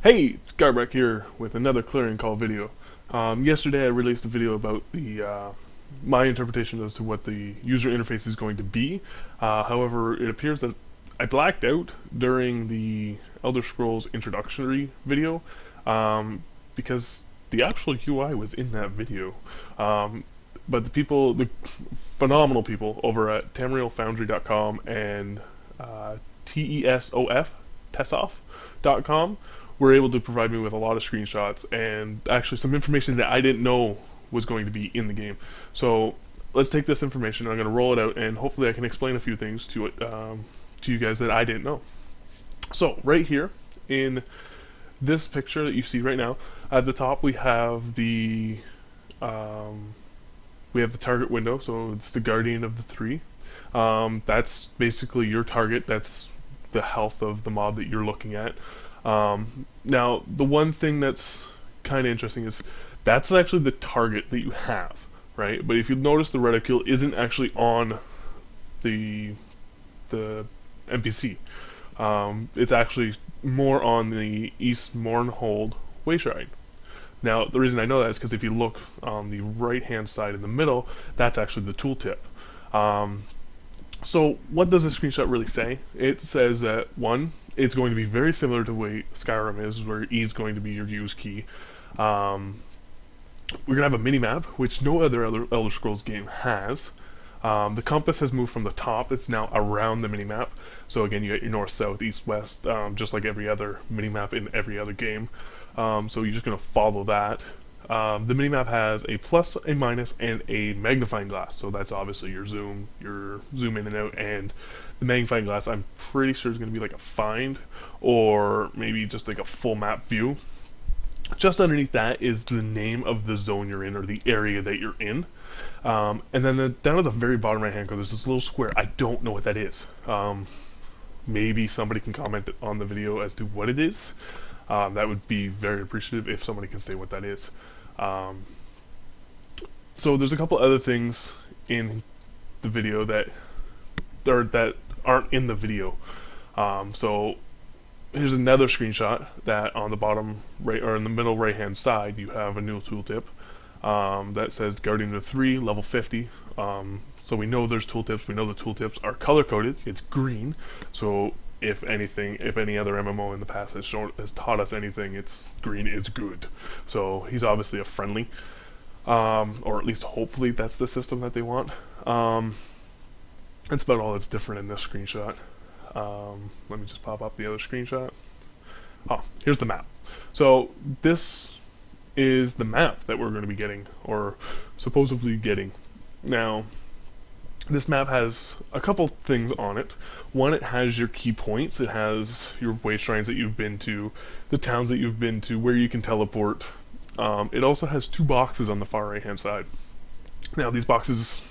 Hey, it's Garbeck here with another clearing call video. Yesterday I released a video about my interpretation as to what the user interface is going to be. However, it appears that I blacked out during the Elder Scrolls introductory video because the actual UI was in that video. But the phenomenal people over at tamrielfoundry.com and TESOF.com were able to provide me with a lot of screenshots and actually some information that I didn't know was going to be in the game. So let's take this information, I'm going to roll it out, and hopefully I can explain a few things to it to you guys that I didn't know. So right here in this picture that you see right now, at the top we have the target window, so it's the guardian of the three. That's basically your target. That's the health of the mob that you're looking at. Now, the one thing that's kind of interesting is that's actually the target that you have, right? But if you notice, the reticule isn't actually on the NPC. It's actually more on the East Mournhold Wayshrine. Now, the reason I know that is because if you look on the right-hand side in the middle, that's actually the tooltip. So what does this screenshot really say? It says that, one, it's going to be very similar to the way Skyrim is, where E is going to be your use key. We're going to have a mini-map, which no other Elder Scrolls game has. The compass has moved from the top, it's now around the mini-map. So again, you get your north, south, east, west, just like every other mini-map in every other game. So you're just going to follow that. The minimap has a plus, a minus, and a magnifying glass. So that's obviously your zoom in and out, and the magnifying glass I'm pretty sure is going to be like a find, or maybe just like a full map view. Just underneath that is the name of the zone you're in, or the area that you're in. And then down at the very bottom right hand corner there's this little square. I don't know what that is. Maybe somebody can comment on the video as to what it is. That would be very appreciative if somebody can say what that is. So there's a couple other things in the video that aren't in the video. So here's another screenshot that on the bottom right, or in the middle right hand side, you have a new tooltip that says Guardian of 3, level 50. So we know there's tooltips. We know the tooltips are color coded. It's green. So if anything, if any other MMO in the past has taught us anything, it's green is good. So he's obviously a friendly, or at least hopefully that's the system that they want. That's about all that's different in this screenshot. Let me just pop up the other screenshot. Oh, here's the map. So this is the map that we're going to be getting, or supposedly getting. Now, this map has a couple things on it. One, it has your key points. It has your way shrines that you've been to, the towns that you've been to, where you can teleport. It also has two boxes on the far right hand side. Now these boxes,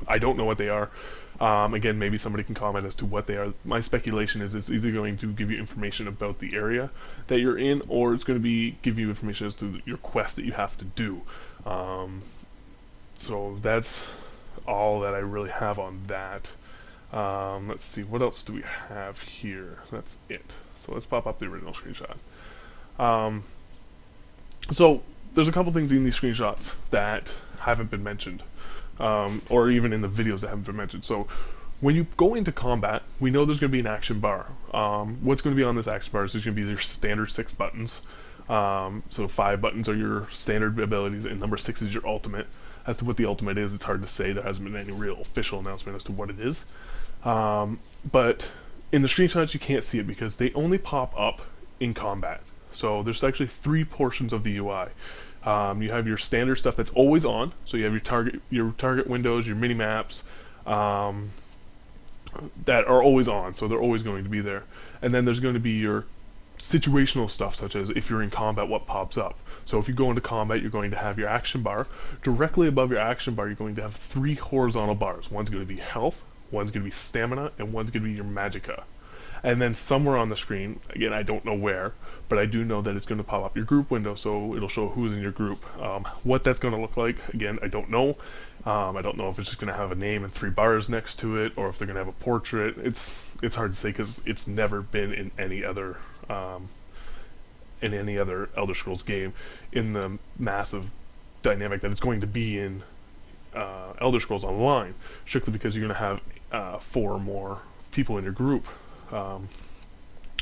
I don't know what they are. Again, maybe somebody can comment as to what they are. My speculation is it's either going to give you information about the area that you're in, or it's going to give you information as to your quest that you have to do. So that's all that I really have on that. Let's see, what else do we have here? That's it. So let's pop up the original screenshot. So there's a couple things in these screenshots that haven't been mentioned, or even in the videos that haven't been mentioned. So when you go into combat, we know there's going to be an action bar. What's going to be on this action bar is there's going to be your standard 6 buttons. So 5 buttons are your standard abilities, and number 6 is your ultimate. As to what the ultimate is, it's hard to say. There hasn't been any real official announcement as to what it is. But in the screenshots you can't see it because they only pop up in combat. So there's actually 3 portions of the UI. You have your standard stuff that's always on. So you have your target windows, your mini maps, that are always on. So they're always going to be there. And then there's going to be your situational stuff, such as if you're in combat, what pops up. So if you go into combat, you're going to have your action bar. Directly above your action bar, you're going to have 3 horizontal bars. One's going to be health, one's going to be stamina, and one's going to be your magicka. And then somewhere on the screen, again, I don't know where, but I do know that it's going to pop up your group window, so it'll show who's in your group. What that's going to look like, again, I don't know. I don't know if it's just going to have a name and 3 bars next to it, or if they're going to have a portrait. It's hard to say because it's never been in any other in any other Elder Scrolls game in the massive dynamic that it's going to be in Elder Scrolls Online, strictly because you're going to have 4 or more people in your group.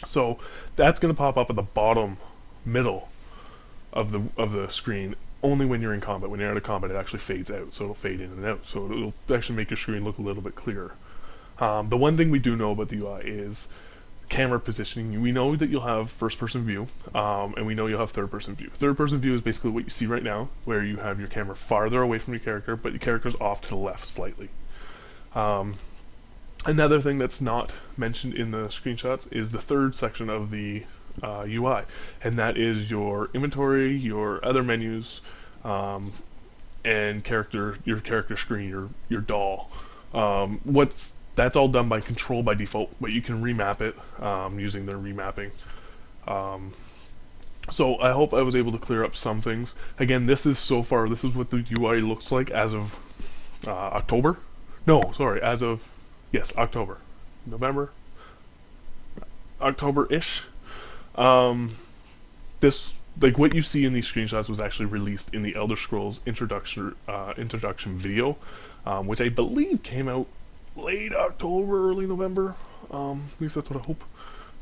So that's going to pop up at the bottom middle of the screen only when you're in combat. When you're out of combat, it actually fades out, so it'll fade in and out. So it'll actually make your screen look a little bit clearer. The one thing we do know about the UI is camera positioning. We know that you'll have first-person view, and we know you'll have third-person view. Third-person view is basically what you see right now, where you have your camera farther away from your character, but your character's off to the left slightly. Another thing that's not mentioned in the screenshots is the third section of the UI, and that is your inventory, your other menus, and your character screen, your doll. That's all done by control by default, but you can remap it using their remapping. So I hope I was able to clear up some things. Again, this is what the UI looks like as of October. No, sorry, as of October, November, October-ish. This, like what you see in these screenshots, was actually released in the Elder Scrolls introduction video, which I believe came out late October, early November. At least that's what I hope.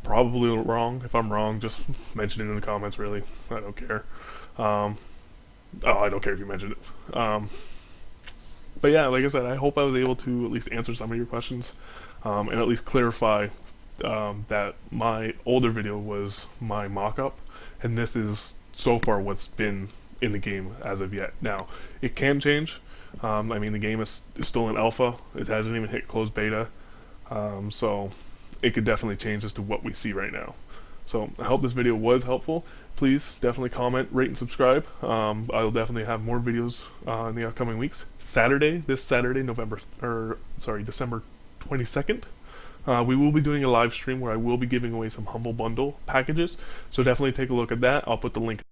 Probably wrong. If I'm wrong, just mention it in the comments, really. I don't care. I don't care if you mention it. But yeah, like I said, I hope I was able to at least answer some of your questions, and at least clarify that my older video was my mock-up, and this is so far what's been in the game as of yet. Now, it can change. I mean, the game is still in alpha. It hasn't even hit closed beta, so it could definitely change as to what we see right now. So I hope this video was helpful. Please definitely comment, rate, and subscribe. I'll definitely have more videos in the upcoming weeks. This Saturday, December 22nd, we will be doing a live stream where I will be giving away some Humble Bundle packages. So definitely take a look at that. I'll put the link